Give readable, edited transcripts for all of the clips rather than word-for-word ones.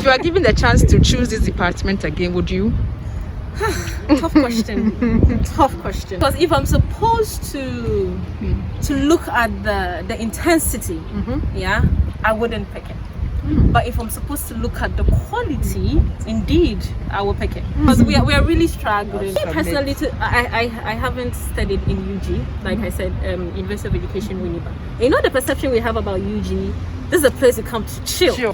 you are given the chance to choose this department again, would you? Tough question. Tough question. Because if I'm supposed to look at the intensity, yeah, I wouldn't pick it. But if I'm supposed to look at the quality, indeed, I will pick it. Because we are really struggling. Personally, I haven't studied in UG, like I said, University of Education, Winneba. You know the perception we have about UG, this is a place you come to chill. Sure.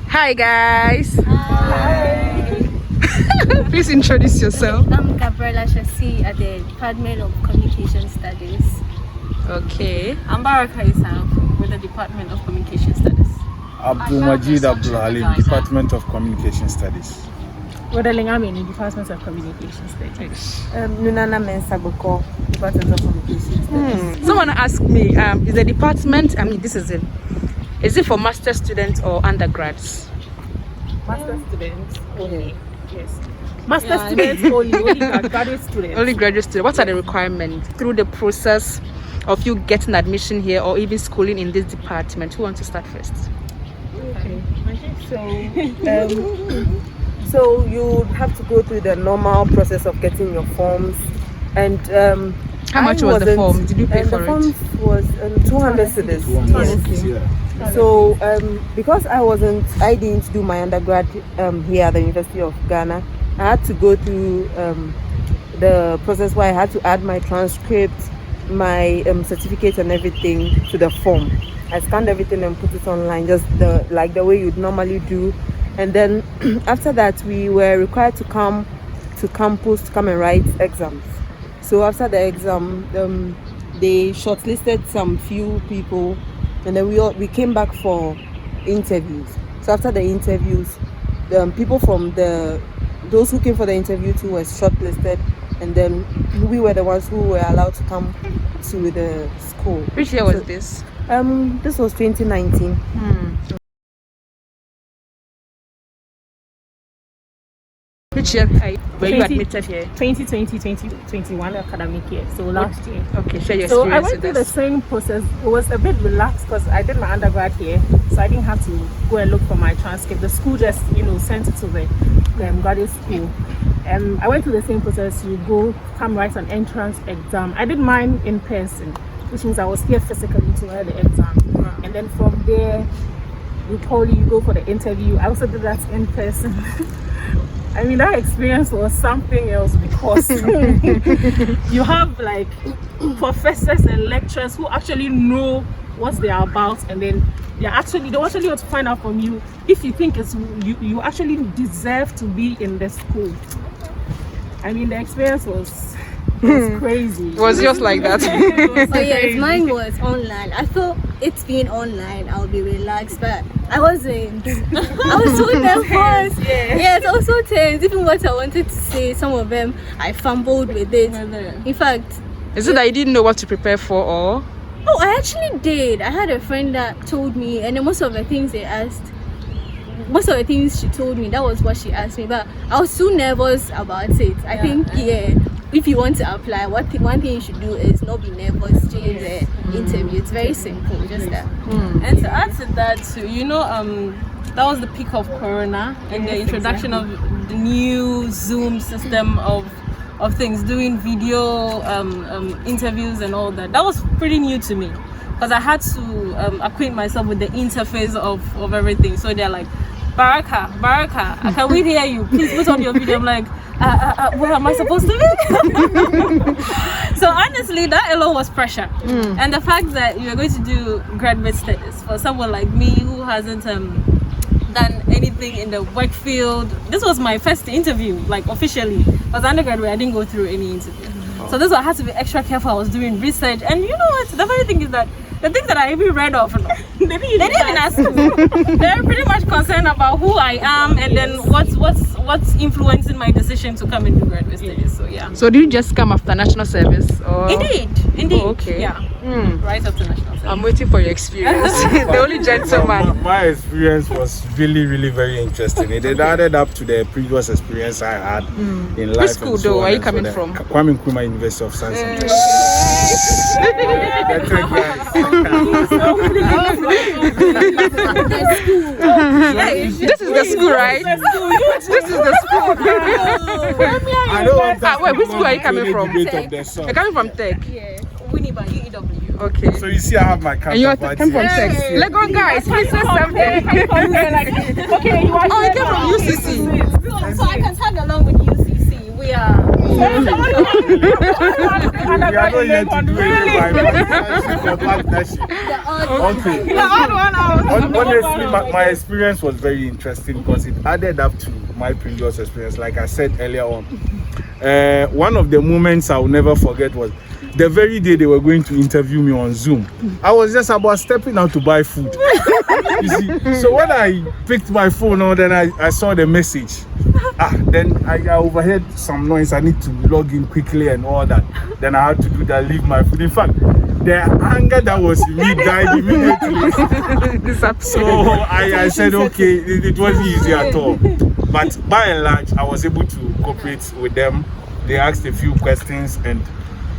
Hi guys. Hi. Please introduce yourself. I'm Gabriela Shasi at the Department of Communication Studies. Okay. I'm Baraka Isam with the Department of Communication Studies. Abdul Majid Abdul Halim, Department of Communication Studies. Rodaling Amin, Department of Communication Studies. Nunana Mensaboko, Department of Communication Studies. Someone asked me, is the department, is it for master students or undergrads? Master students only. Yes. Master students only graduate students. Only graduate students. What are the requirements through the process of you getting admission here or even schooling in this department? Who wants to start first? Okay. So you have to go through the normal process of getting your forms, and how much was the form? Did you pay for it? The forms was 200 cedis. Yeah. So because I didn't do my undergrad here at the University of Ghana, I had to go through the process where I had to add my transcript, my certificate and everything to the form. I scanned everything and put it online, just the way you'd normally do. And then after that, we were required to come to campus to come and write exams. So after the exam, they shortlisted some few people, and then we came back for interviews. So after the interviews, the people from those who came for the interview too were shortlisted, and then we were the ones who were allowed to come to the school. Which year was this? This was 2019. Which year were you admitted here? 2020-2021 academic year, so last year. Okay, share your So I experience went with through the us. same process. It was a bit relaxed because I did my undergrad here, so I didn't have to go and look for my transcript. The school just, sent it to the graduate school. I went through the same process. You come write an entrance exam. I did mine in person, which means I was here physically to write the exam. And then from there, you go for the interview. I also did that in person. I mean, that experience was something else because you have like professors and lecturers who actually know what they are about, and then they actually want to find out from you if you think you actually deserve to be in the school. I mean, the experience was crazy. Was yours like that? Oh yes, mine was online. I thought it's being online, I'll be relaxed, but I wasn't. I was so nervous. Yes, I was so tense. Even what I wanted to say, some of them I fumbled with it. In fact, Is it that you didn't know what to prepare for, or? Oh, I actually did. I had a friend that told me, and then most of the things she told me, that was what she asked me. But I was too nervous about it. I think, if you want to apply, one thing you should do is not be nervous during the interview. It's very simple, just that. And to add to that too, that was the peak of Corona and the introduction of the new Zoom system of things, doing video interviews and all that. That was pretty new to me because I had to acquaint myself with the interface of everything. So they're like, Baraka, can we hear you? Please put on your video. I'm like, where am I supposed to be? So honestly, that alone was pressure. And the fact that you're going to do graduate studies for someone like me who hasn't done anything in the work field. This was my first interview, like officially. As an undergraduate, I didn't go through any interview. So this one I had to be extra careful. I was doing research, and you know what? The funny thing is that the things that I even read off, they didn't even ask me. They're pretty much concerned about who I am and then what what's influencing my decision to come into graduate studies. So yeah. So did you just come after national service? Or? Indeed. Oh, okay. Yeah. Right after national service. I'm waiting for your experience. The only gentleman. My experience was really very interesting. It added up to the previous experience I had in life. Which school though? Where are you coming from? Kwame Nkrumah University of Science and Technology. This is the school, right? This is the school. I don't want wait, which school are you coming from? You're You're coming from Tech. Yeah. Winneba, UEW. Okay. So you see, I have my And you're counterpart coming from here. Tech. LEGON guys, please say something. Okay, you are Oh, you came from UCC. So I can tag along with UCC. We are. We are not yet to do it. Okay. Honestly, my experience was very interesting because it added up to my previous experience. Like I said earlier on, one of the moments I will never forget was the very day they were going to interview me on Zoom. I was just about stepping out to buy food. You see, so when I picked my phone on, then I saw the message. Then I overheard some noise. I need to log in quickly and all that. Then I had to do that, leave my food. In fact, the anger that was in me died immediately. So I said, okay, it wasn't easy at all. But by and large, I was able to cooperate with them. They asked a few questions and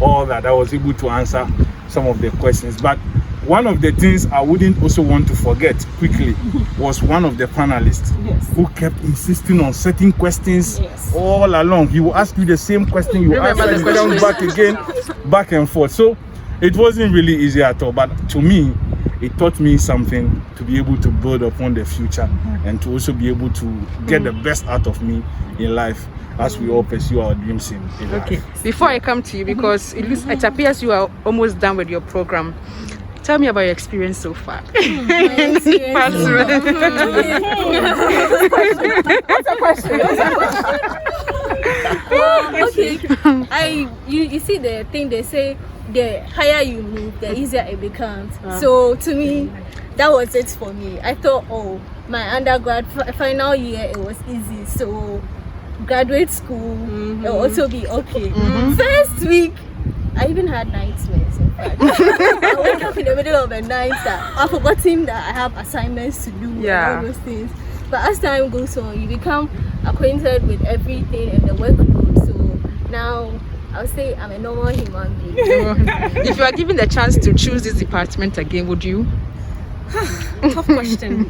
all that. I was able to answer some of the questions. But one of the things I wouldn't also want to forget quickly was one of the panelists who kept insisting on certain questions all along. He will ask you the same question, you answer it down back again, back and forth. So it wasn't really easy at all. But to me, it taught me something to be able to build upon the future and to also be able to get the best out of me in life as we all pursue our dreams in life. Okay, before I come to you, because it appears you are almost done with your program, tell me about your experience so far. What's a question? Okay, you see the thing they say, the higher you move, the easier it becomes. So to me, that was it for me. I thought, oh, my undergrad final year, it was easy. So graduate school, it will also be okay. First week, I even had nightmares. In fact, I woke up in the middle of the night that I've forgotten that I have assignments to do and all those things. But as time goes on, you become acquainted with everything and the workload. So now I'll say I'm a normal human being. If you are given the chance to choose this department again, would you? Tough question.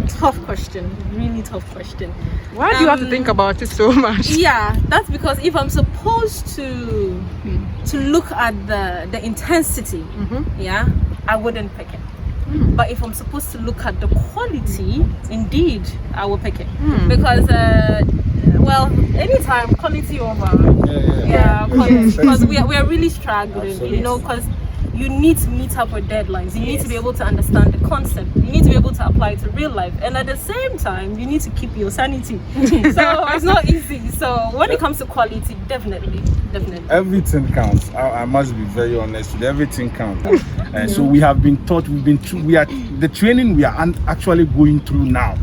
Tough question. Really tough question. Why do you have to think about it so much? Yeah, that's because if I'm supposed to look at the intensity, I wouldn't pick it. But if I'm supposed to look at the quality, indeed, I will pick it. Because well, anytime quality over quality, because we are really struggling. Absolutely. You know, because you need to meet up with deadlines. You need to be able to understand the concept. You need to be able to apply it to real life. And at the same time, you need to keep your sanity. So it's not easy. So when it comes to quality, definitely. Everything counts. I must be very honest with you. Everything counts. And so we have been taught, the training we are actually going through now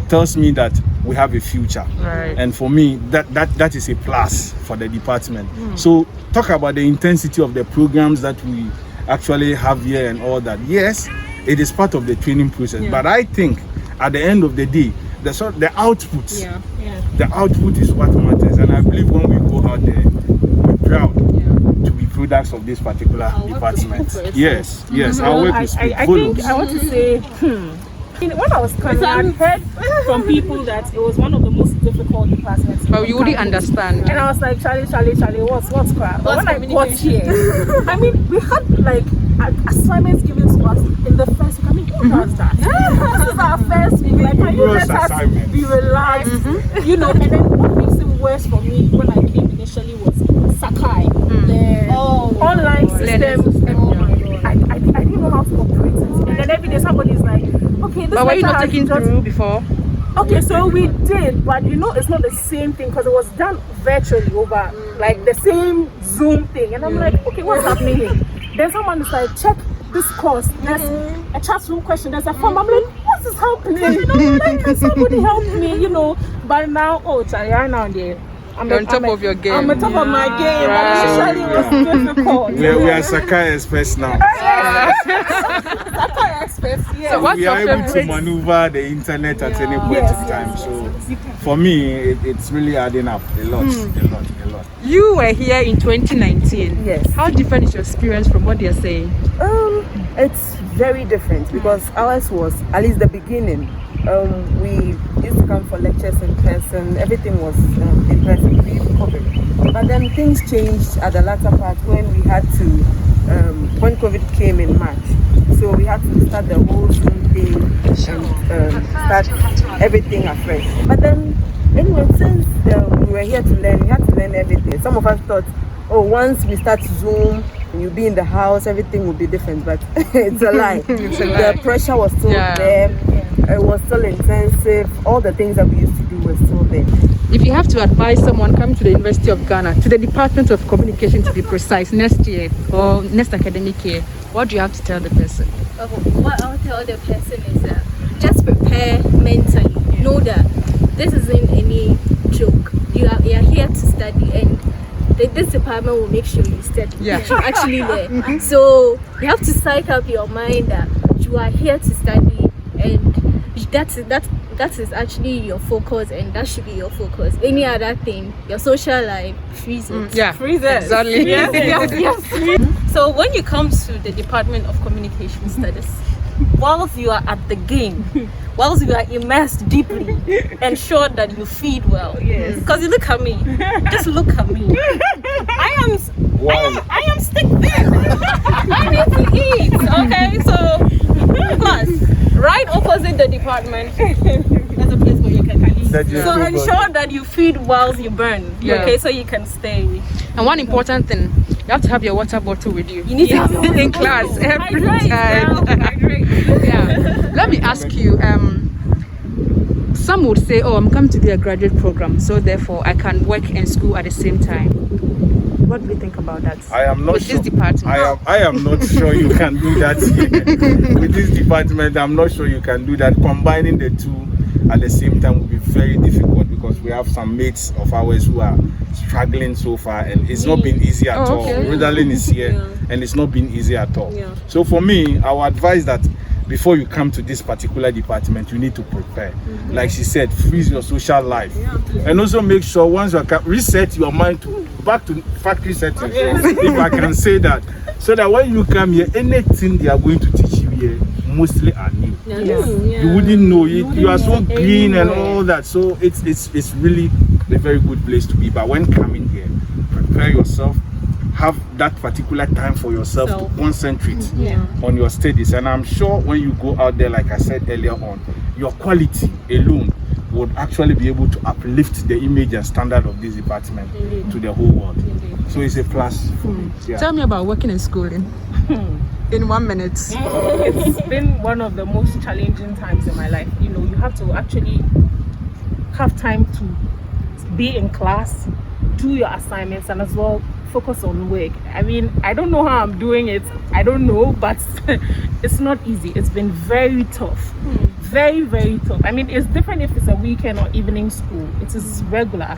tells me that we have a future. Right. And for me, that is a plus for the department. So talk about the intensity of the programs that we actually have here and all that. Yes, it is part of the training process, but I think at the end of the day, the output, the output is what matters. And I believe when we go out there, we're proud to be products of this particular department. Yes, I'll work with I think I want to say, when I was coming, I heard from people that it was one of the most difficult departments. But you wouldn't understand. And I was like, Charlie, what's crap? But when I got here, I mean, we had like assignments given to us in the first week. I mean, who does that? This is our first week. Like, can you let us be relaxed? You know, and then what makes it worse for me when I came initially was Sakai, the online systems. And I didn't know how to operate it. And then every day somebody's like, okay, this. But were you not taken through before? Okay, so we did, but you know, it's not the same thing because it was done virtually over like the same Zoom thing. And I'm like, okay, what's happening here? Then someone is like, check this course. There's a chat room question. There's a form. I'm like, what's what is happening? You know, like, can somebody help me? You know, but now, right now, You're on top of your game. I'm on top of my game, Right. but initially it was difficult. We are Sakai experts now. Sakai experts, yes. So what's We your are able to favorite? maneuver the internet at any point in time. So for me, it's really adding up a lot. You were here in 2019. Yes. How different is your experience from what they're saying? It's very different because ours was, at least the beginning, we used to come for lectures in person. Everything was in person pre-COVID. But then things changed at the latter part when we had to, when COVID came in March. So we had to start the whole Zoom thing and start everything afresh. But then, anyway, since we were here to learn, we had to learn everything. Some of us thought, once we start Zoom, and you'll be in the house, everything will be different. But it's a lie. The pressure was still there. It was still intensive. All the things that we used to do were still there. If you have to advise someone coming to the University of Ghana, to the Department of Communication to be precise, next year or next academic year, what do you have to tell the person? What I'll tell the person is that just prepare mentally. Know that this isn't any joke. You are here to study, and this department will make sure you study. Yeah. You actually learn. So you have to psych up your mind that you are here to study, and that is actually your focus, and that should be your focus. Any other thing, your social life, freeze it. Yeah, Freeze it. exactly. Yes. So when you come to the Department of Communication Studies, whilst you are at the game, whilst you are immersed deeply, ensure that you feed well. Yes. Because you look at me, just look at me. I am stick thin. I need to eat. Okay, so plus right opposite the department, there's a place where you can eat. So ensure that you feed whilst you burn. Yeah. Okay, so you can stay. And one important thing, you have to have your water bottle with you. You need to have your in class every time. Hydrate. Yeah. Let me ask you, some would say, I'm coming to do a graduate program, so therefore I can work and school at the same time. What do you think about that? I am not with sure. this department? I am not sure you can do that with this department. I'm not sure you can do that. Combining the two at the same time will be very difficult because we have some mates of ours who are struggling so far, and it's not been easy at all. Riddling is here, and it's not been easy at all. Yeah. So for me, I would advise that before you come to this particular department, you need to prepare. Like she said, freeze your social life, and also make sure once you reset your mind to back to factory settings, if I can say that, so that when you come here, anything they are going to teach you here mostly are new. You wouldn't know it. You are so green and all that. So it's really a very good place to be. But when coming here, prepare yourself. Have that particular time for yourself to concentrate on your studies, and I'm sure when you go out there, like I said earlier on, your quality alone would actually be able to uplift the image and standard of this department to the whole world. So it's a plus for me. Yeah. Tell me about working and schooling in 1 minute. It's been one of the most challenging times in my life. You know, you have to actually have time to be in class, do your assignments, and as well focus on work. I mean, I don't know how I'm doing it. I don't know, but it's not easy. It's been very tough. Very, very tough. I mean, it's different if it's a weekend or evening school. It is regular.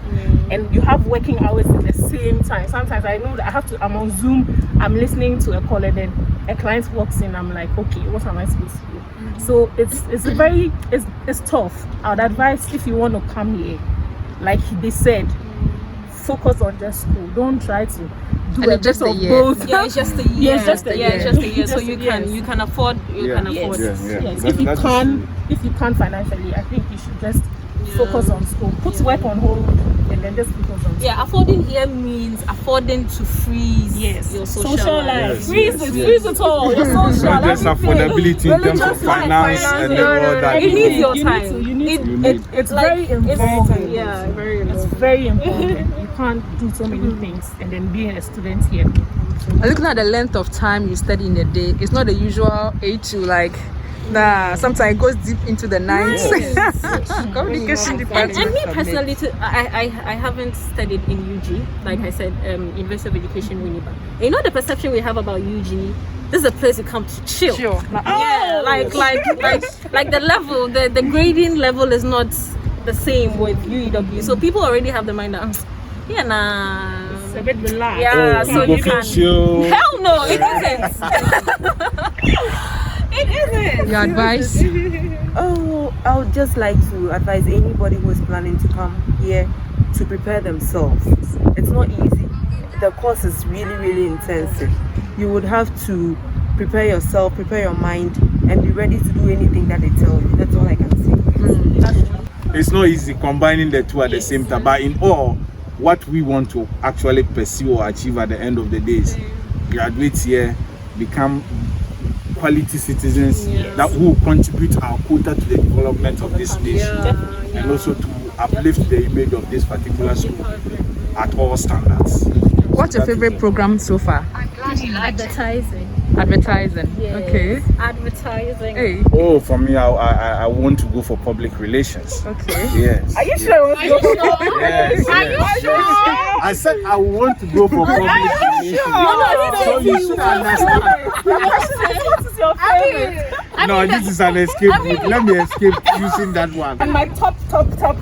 And you have working hours at the same time. Sometimes I know that I'm on Zoom, I'm listening to a call, and then a client walks in, I'm like, okay, what am I supposed to do? So it's tough. I would advise, if you want to come here, like they said, focus on just school. Don't try to do a bit of both. Yeah, it's just a year. It's just a year. So you can afford. Yes. If you can't financially, I think you should just focus on school. Put work on hold and then just focus on school. Yeah, affording here means affording to freeze your social life. Freeze it all. Your social life. Just affordability in terms of finance and all that. It needs your time. It's very important. Yeah, very important. It's very important. You can't do so many things and then being a student here. Looking at the length of time you study in a day, it's not the usual 8 to like. Nah, sometimes it goes deep into the nights. Communication department. And me personally, too, I haven't studied in UG. Like I said, University of Education, Winnipeg. You know the perception we have about UG. this is a place you come to chill. Yeah, Oh. like the level, the grading level is not the same with UEW. So people already have the mind that, yeah, nah. It's a bit relaxed. Yeah, so people you can can. chill. Hell no, it isn't. It isn't. Your advice? Oh, I would just like to advise anybody who is planning to come here to prepare themselves. It's not easy. The course is really, really intensive. You would have to prepare yourself, prepare your mind, and be ready to do anything that they tell you. That's all I can say. It's not easy combining the two at the same time, but in all, what we want to actually pursue or achieve at the end of the day is graduate here, become quality citizens that will contribute our quota to the development of this nation, and also to uplift the image of this particular school at all standards. What's your favorite program so far? Advertising. Advertising. Yes. Okay. Advertising. Hey. Oh, for me, I want to go for public relations. Okay. Yes. Are you sure? Yes, yes. I said I want to go for public relations. So you should understand. What is your favorite? No, this is an escape route. Let me escape using that one. And my top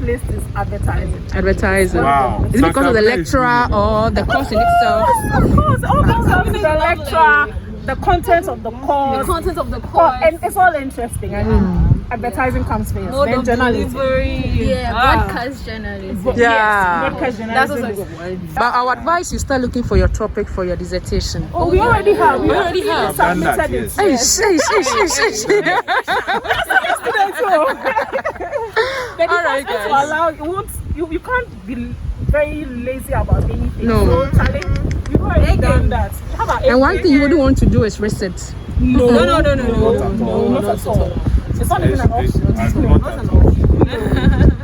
list is advertising. Advertising. Wow. Is it because of the lecturer or the course in itself? Of course, all comes down to the lecturer, the content of the course. The content of the course. And it's all interesting. I mean, advertising comes first, Mode then of journalism. delivery. Yeah, broadcast journalism. Yeah. Broadcast That's journalism. also a good one. But our advice, you start looking for your topic for your dissertation. Oh, we already have. We already have. Done that, Submitted yes. it. Hey, But All right, to guys. allow, you can't be very lazy about anything. No. So, Charlie, we've already done that. How about And one thing you wouldn't want to do is reset. No, Not at all. not at all. It's not even an option. Not at all.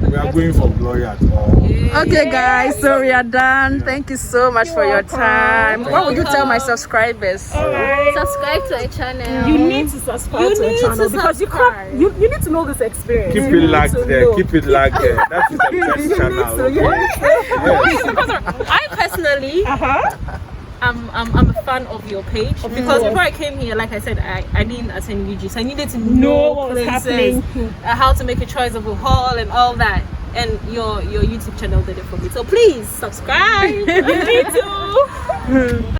We are going for glory at all. Okay, guys, so we are done. Thank you so much for your time. What would you tell my subscribers? Subscribe to our channel. You need to subscribe to the channel because you can't. You need to know this experience. Keep You it need locked to there. know. Keep it locked there. That is the best channel. Okay? Yes. Because I personally, I'm a fan of your page because before I came here, like I said, I didn't attend UG, so I needed to know what was places, happening. how to make a choice of a hall and all that. And your YouTube channel did it for me. So please subscribe. You need to.